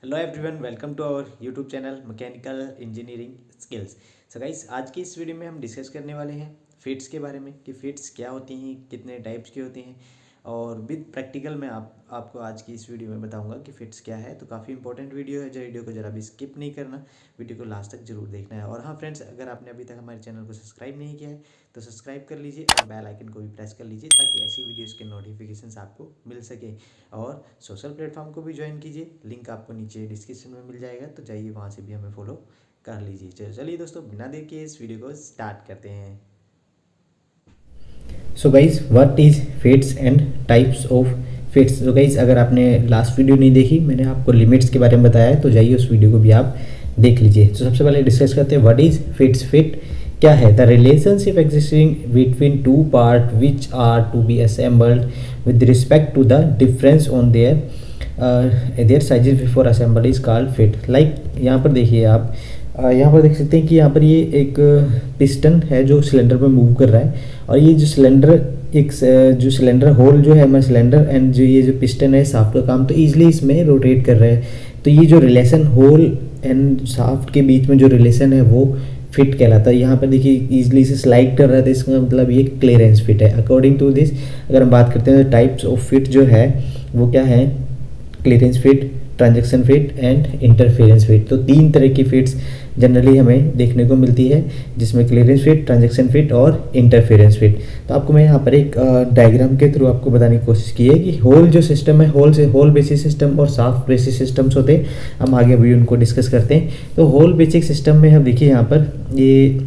Hello everyone, welcome to our YouTube channel mechanical engineering skills. So guys, आज की इस video में हम डिस्कस करने वाले हैं फिट्स के बारे में कि फिट्स क्या होती हैं, कितने टाइप्स की होती हैं और विद प्रैक्टिकल में आपको आज की इस वीडियो में बताऊंगा कि फिट्स क्या है। तो काफ़ी इंपॉर्टेंट वीडियो है, जो वीडियो को ज़रा भी स्किप नहीं करना, वीडियो को लास्ट तक जरूर देखना है। और हाँ फ्रेंड्स, अगर आपने अभी तक हमारे चैनल को सब्सक्राइब नहीं किया है तो सब्सक्राइब कर लीजिए और बेल आइकन को भी प्रेस कर लीजिए ताकि ऐसी वीडियोज़ के नोटिफिकेशन आपको मिल सके। और सोशल प्लेटफॉर्म को भी ज्वाइन कीजिए, लिंक आपको नीचे डिस्क्रिप्शन में मिल जाएगा, तो जाइए वहाँ से भी हमें फॉलो कर लीजिए। चलिए दोस्तों, बिना देर के इस वीडियो को स्टार्ट करते हैं। So guys, what is fits and types of fits. तो गाइज, अगर आपने लास्ट वीडियो नहीं देखी, मैंने आपको लिमिट्स के बारे में बताया है, तो जाइए उस वीडियो को भी आप देख लीजिए। तो सबसे पहले डिस्कस करते हैं व्हाट इज़ फिट्स। फिट क्या है? The relationship existing between two part which are to be assembled with respect to the difference on their sizes before assemble is called fit. Like यहाँ पर देखिए आप, यहाँ पर देख सकते हैं कि यहाँ पर ये एक पिस्टन है जो सिलेंडर में मूव कर रहा है, और ये जो सिलेंडर जो सिलेंडर होल जो है हमारा सिलेंडर एंड जो ये जो पिस्टन है शाफ्ट का काम तो ईजिली इसमें रोटेट कर रहा है। तो ये जो रिलेशन होल एंड शाफ्ट के बीच में जो रिलेशन है वो फिट कहलाता है। यहाँ पर देखिए ईजिली से स्लाइड कर रहा है, तो इसका मतलब ये क्लियरेंस फिट है। अकॉर्डिंग टू दिस अगर हम बात करते हैं तो टाइप्स ऑफ फिट जो है वो क्या है? Clearance fit, transaction fit and interference fit. तो तीन तरह की फिट्स जनरली हमें देखने को मिलती है, जिसमें क्लियरेंस फिट, ट्रांजैक्शन फिट और इंटरफेरेंस फिट। तो आपको मैं यहाँ पर एक डायग्राम के थ्रू आपको बताने की कोशिश की है कि होल जो सिस्टम है, होल बेसिस सिस्टम और साफ्ट बेसिस सिस्टम्स होते हैं। हम आगे भी उनको डिस्कस करते हैं। तो होल बेसिक सिस्टम में हम देखिए यहाँ पर ये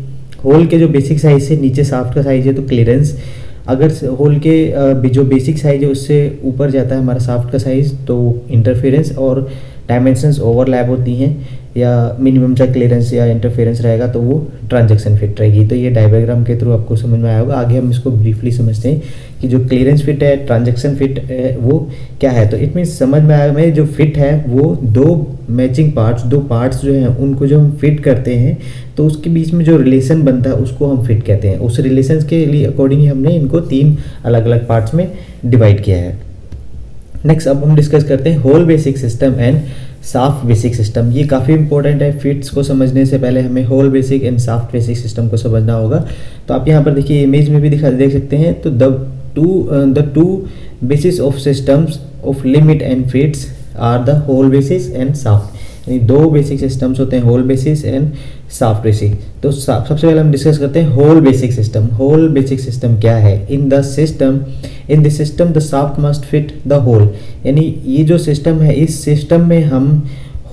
होल के जो बेसिक साइज से नीचे साफ्ट का साइज है तो क्लियरेंस, अगर होल के जो बेसिक साइज है उससे ऊपर जाता है हमारा साफ्ट का साइज तो इंटरफेरेंस, और डायमेंशंस ओवरलैप होती हैं या मिनिमम सा क्लियरेंस या इंटरफेरेंस रहेगा तो वो ट्रांजैक्शन फिट रहेगी। तो ये डायग्राम के थ्रू आपको समझ में आया होगा। आगे हम इसको ब्रीफली समझते हैं कि जो क्लियरेंस फिट है, ट्रांजैक्शन फिट है, वो क्या है। तो इट मीन्स समझ में आया हमें, जो फिट है वो दो मैचिंग पार्ट्स, दो पार्ट्स जो हैं उनको जो हम फिट करते हैं तो उसके बीच में जो रिलेशन बनता है उसको हम फिट कहते हैं। उस रिलेशन के लिए अकॉर्डिंग ही हमने इनको तीन अलग अलग पार्ट्स में डिवाइड किया है। नेक्स्ट अब हम डिस्कस करते हैं hole basic system and shaft basic system. ये काफ़ी इंपॉर्टेंट है। फिट्स को समझने से पहले हमें hole basic and shaft basic system को समझना होगा। तो आप यहाँ पर देखिए इमेज में भी देख सकते हैं। तो the two basis of systems of limit and fits are the hole basis and shaft. यानी दो बेसिक सिस्टम्स होते हैं, hole basis and shaft basic. तो सबसे पहले हम डिस्कस करते हैं hole basic system. Hole basic system क्या है? In the system the shaft must fit the hole. यानी ये जो सिस्टम है, इस सिस्टम में हम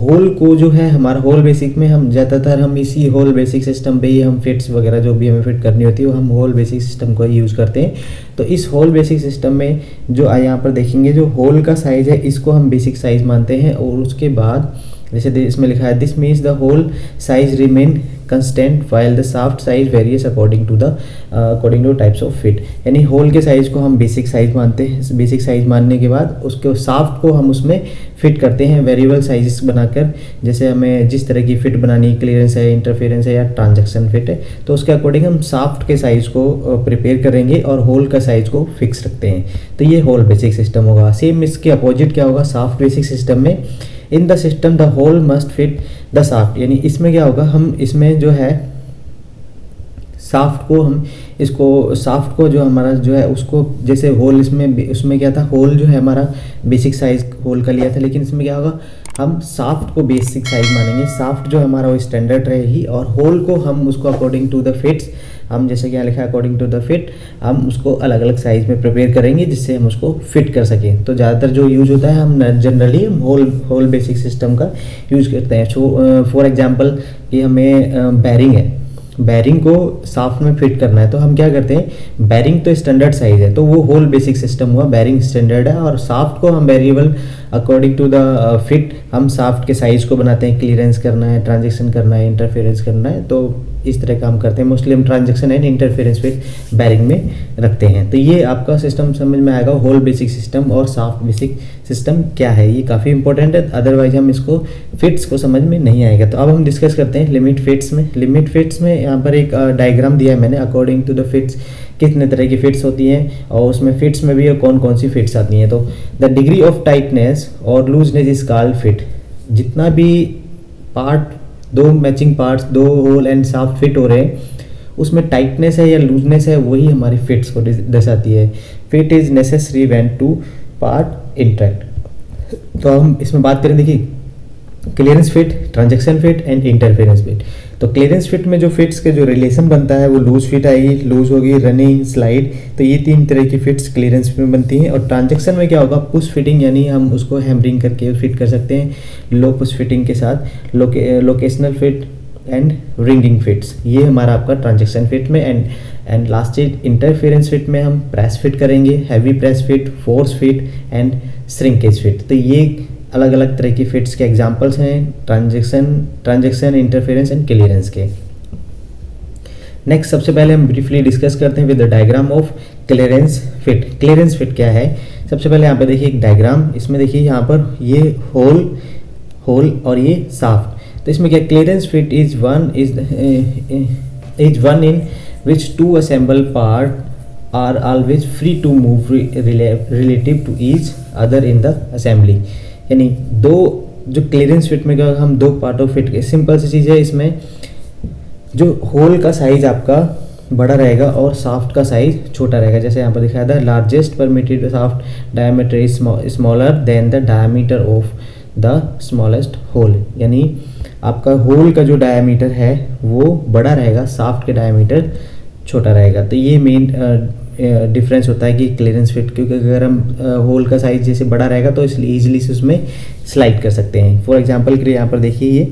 होल को जो है हमारा होल बेसिक में हम ज़्यादातर हम इसी होल बेसिक सिस्टम पे ही हम फिट्स वगैरह जो भी हमें फिट करनी होती है वो हम होल बेसिक सिस्टम को ही यूज़ करते हैं। तो इस होल बेसिक सिस्टम में जो यहाँ पर देखेंगे, जो होल का साइज है इसको हम बेसिक साइज मानते हैं, और उसके बाद जैसे इसमें लिखा है this means the hole size remain constant while the shaft size varies according to types of fit. यानी होल के साइज को हम बेसिक साइज मानते हैं। बेसिक साइज मानने के बाद उसके साफ्ट को हम उसमें फिट करते हैं वेरिएबल साइजेस बनाकर। जैसे हमें जिस तरह की फिट बनानी, क्लियरेंस है, इंटरफेरेंस है या ट्रांजैक्शन फिट है, तो उसके अकॉर्डिंग हम साफ्ट के साइज को प्रिपेयर करेंगे और होल का साइज को फिक्स रखते हैं। तो ये होल बेसिक सिस्टम होगा। सेम इसके अपोजिट क्या होगा? साफ्ट बेसिक सिस्टम में in the system the hole must fit the shaft. यानी इसमें क्या होगा, हम इसमें जो है साफ्ट को जो हमारा जो है उसको, जैसे होल उसमें क्या था, होल जो है हमारा बेसिक साइज होल का लिया था, लेकिन इसमें क्या होगा, हम साफ्ट को बेसिक साइज मानेंगे। साफ्ट जो हमारा वो स्टैंडर्ड रहेगी और होल को हम उसको अकॉर्डिंग टू द फिट्स, हम जैसे क्या लिखा है अकॉर्डिंग टू द फिट, हम उसको अलग अलग साइज में प्रिपेयर करेंगे जिससे हम उसको फिट कर सकें। तो ज़्यादातर जो यूज होता है हम जनरली होल बेसिक सिस्टम का यूज करते हैं। फॉर एग्जांपल कि हमें बैरिंग है, बैरिंग को साफ्ट में फिट करना है तो हम क्या करते हैं, बैरिंग तो स्टैंडर्ड साइज है तो वो होल बेसिक सिस्टम हुआ, बैरिंग स्टैंडर्ड है, और साफ्ट को हम variable according to the fit हम साफ्ट के साइज को बनाते हैं। क्लियरेंस करना है, ट्रांजैक्शन करना है, इंटरफेरेंस करना है, तो इस तरह काम करते हैं। मोस्टली हम transaction and interference fit bearing में रखते हैं। तो ये आपका सिस्टम समझ में आएगा, होल बेसिक सिस्टम और साफ्ट बेसिक सिस्टम क्या है। ये काफ़ी इंपॉर्टेंट है, अदरवाइज हम इसको फिट्स को समझ में नहीं आएगा। तो अब हम डिस्कस करते हैं लिमिट फिट्स में। लिमिट फिट्स में यहाँ पर एक डायग्राम दिया है मैंने, अकॉर्डिंग टू द फिट्स कितने तरह की फिट्स होती हैं और उसमें फिट्स में भी कौन कौन सी फिट्स आती हैं। तो द डिग्री ऑफ टाइटनेस और लूजनेस इज कॉल्ड फिट। जितना भी पार्ट, दो मैचिंग पार्ट्स, दो होल एंड शाफ्ट फिट हो रहे हैं, उसमें टाइटनेस है या लूजनेस है, वही हमारी फिट्स को दर्शाती है। Fit is necessary when two part interact. तो हम इसमें बात करें, देखिए clearance fit, transaction fit and interference fit. तो क्लियरेंस फिट में जो फिट्स के जो रिलेशन बनता है वो लूज फिट आएगी, लूज होगी, रनिंग, स्लाइड। तो ये 3 तरह की फिट्स क्लियरेंस में बनती हैं। और ट्रांजैक्शन में क्या होगा, पुश फिटिंग, यानी हम उसको हैमरिंग करके फिट कर सकते हैं लो पुश फिटिंग के साथ। Locational fit and ringing fits, ये हमारा आपका ट्रांजैक्शन फिट में। एंड लास्ट चीज इंटरफेरेंस फिट में हम प्रेस फिट करेंगे, heavy press fit, force fit and shrinkage fit. तो ये अलग अलग तरह की फिट्स के एग्जांपल्स हैं ट्रांजैक्शन, इंटरफेरेंस एंड क्लियरेंस के। नेक्स्ट सबसे पहले हम ब्रीफली डिस्कस करते हैं with the diagram of clearance fit. Clearance fit क्या है, सबसे पहले यहाँ पे देखिए एक डायग्राम, इसमें देखिए यहाँ पर ये होल और ये शाफ्ट। तो इसमें क्या, clearance fit is one in which two assemble part are always free to move relative to each other in the assembly. यानी दो, जो क्लियरेंस फिट में क्या, हम दो पार्ट ऑफ फिट के, सिंपल सी चीज़ है, इसमें जो होल का साइज आपका बड़ा रहेगा और शाफ्ट का साइज छोटा रहेगा। जैसे यहाँ पर दिखाया था, largest permitted shaft diameter is smaller than the diameter of the smallest hole. यानी आपका होल का जो डायमीटर है वो बड़ा रहेगा, शाफ्ट के डायमीटर छोटा रहेगा। तो ये मेन डिफरेंस होता है कि क्लियरेंस फिट, क्योंकि अगर हम होल का साइज जैसे बड़ा रहेगा तो इसलिए ईजिली से उसमें स्लाइड कर सकते हैं। फॉर एग्जांपल के लिए यहाँ पर देखिए ये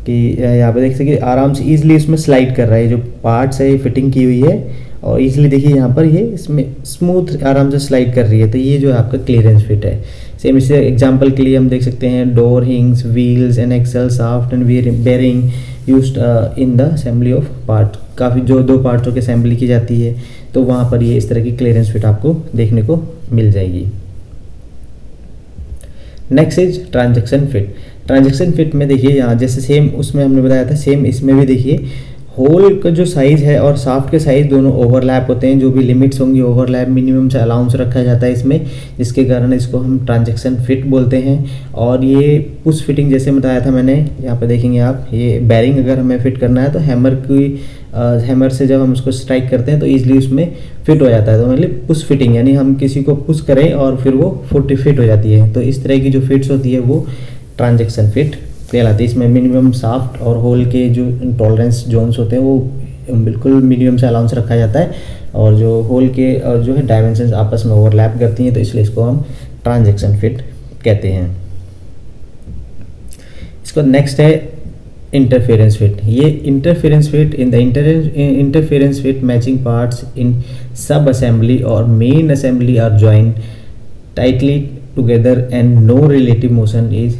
कि यहाँ पर देख सकते आराम से ईजिली इसमें स्लाइड कर रहा है, जो पार्ट्स है ये फिटिंग की हुई है और ईजिली देखिए यहाँ पर ये इसमें स्मूथ आराम से स्लाइड कर रही है। तो ये जो है आपका क्लियरेंस फिट है। सेम इसे एग्जांपल के लिए हम देख सकते हैं door hinges, wheels and axle, shaft and bearing used in the assembly of part. काफ़ी जो दो पार्टों की असेंबली की जाती है तो वहाँ पर ये इस तरह की क्लियरेंस फिट आपको देखने को मिल जाएगी। Next is transaction fit. Transaction fit में देखिए यहाँ जैसे सेम उसमें हमने बताया था, सेम इसमें भी देखिए होल का जो साइज़ है और शाफ्ट के साइज़ दोनों ओवरलैप होते हैं। जो भी लिमिट्स होंगी ओवरलैप मिनिमम से अलाउंस रखा जाता है इसमें, जिसके कारण इसको हम ट्रांजैक्शन फिट बोलते हैं। और ये पुश फिटिंग जैसे बताया था मैंने, यहाँ पे देखेंगे आप, ये बेरिंग अगर हमें फिट करना है तो हैमर से जब हम उसको स्ट्राइक करते हैं तो ईजिली उसमें फिट हो जाता है। तो मतलब पुश फिटिंग, यानी हम किसी को पुश करें और फिर वो फिट हो जाती है। तो इस तरह की जो फिट्स होती है वो ट्रांजैक्शन फिट कहलाती है। इसमें मिनिमम शाफ्ट और होल के जो टॉलरेंस जोन्स होते हैं वो बिल्कुल मिनिमम से अलाउंस रखा जाता है, और जो होल के जो है डायमेंशंस आपस में ओवरलैप करती हैं, तो इसलिए इसको हम ट्रांजैक्शन फिट कहते हैं। इसको नेक्स्ट है इंटरफेरेंस फिट। ये interference fit in the interference fit matching parts in sub assembly और main assembly are joined tightly together and no relative motion is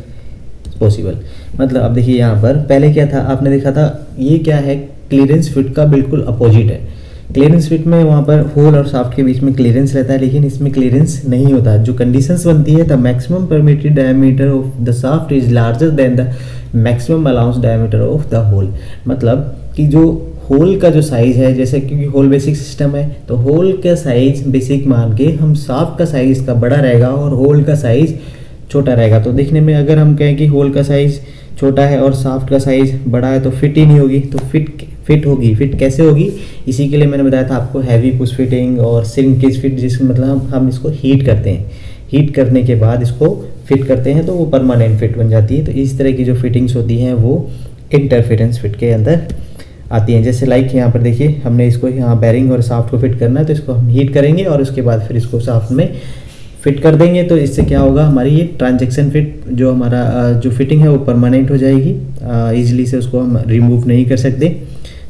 possible. मतलब अब देखिए यहाँ पर पहले क्या था, आपने देखा था ये क्या है, क्लियरेंस फिट का बिल्कुल अपोजिट है। क्लियरेंस फिट में वहाँ पर होल और शाफ्ट के बीच में क्लियरेंस रहता है, लेकिन इसमें क्लियरेंस नहीं होता। जो कंडीशंस बनती है, the maximum permitted diameter of the shaft is larger than the maximum allowance diameter of the hole. मतलब कि जो होल का जो साइज़ है, जैसे क्योंकि होल बेसिक सिस्टम है तो होल का साइज़ बेसिक मान के हम शाफ्ट का साइज़ इसका बड़ा रहेगा और होल का साइज़ छोटा रहेगा। तो देखने में अगर हम कहें कि होल का साइज़ छोटा है और शाफ्ट का साइज़ बड़ा है तो फिट ही नहीं होगी। तो फिट होगी, फिट कैसे होगी, इसी के लिए मैंने बताया था आपको हैवी पुश फिटिंग और श्रिंकेज फिट, जिसमें मतलब हम इसको हीट करते हैं, हीट करने के बाद इसको फिट करते हैं तो वो परमानेंट फिट बन जाती है। तो इस तरह की जो फिटिंग्स होती हैं वो इंटरफेरेंस फिट के अंदर आती हैं। जैसे लाइक यहाँ पर देखिए हमने इसको यहाँ बेरिंग और शाफ्ट को फिट करना है तो इसको हम हीट करेंगे और उसके बाद फिर इसको शाफ्ट में फिट कर देंगे। तो इससे क्या होगा, हमारी ये ट्रांजैक्शन फिट जो हमारा जो फिटिंग है वो परमानेंट हो जाएगी, ईजिली से उसको हम रिमूव नहीं कर सकते।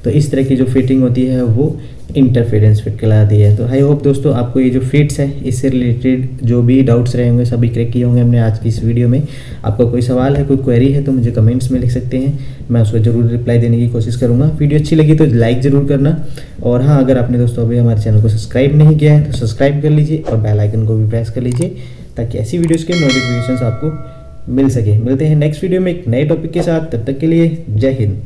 तो इस तरह की जो फिटिंग होती है वो इंटरफेरेंस फिट कहलाती है। तो आई होप दोस्तों आपको ये जो फिट्स है इससे रिलेटेड जो भी डाउट्स रहे होंगे सभी क्लियर किए होंगे हमने आज की इस वीडियो में। आपका कोई सवाल है, कोई क्वेरी है तो मुझे कमेंट्स में लिख सकते हैं, मैं उसको ज़रूर रिप्लाई देने की कोशिश करूँगा। वीडियो अच्छी लगी तो लाइक ज़रूर करना, और हाँ अगर आपने दोस्तों अभी हमारे चैनल को सब्सक्राइब नहीं किया है तो सब्सक्राइब कर लीजिए और बेल आइकन को भी प्रेस कर लीजिए ताकि ऐसी वीडियोज़ के नोटिफिकेशन आपको मिल सके। मिलते हैं नेक्स्ट वीडियो में एक नए टॉपिक के साथ, तब तक के लिए जय हिंद।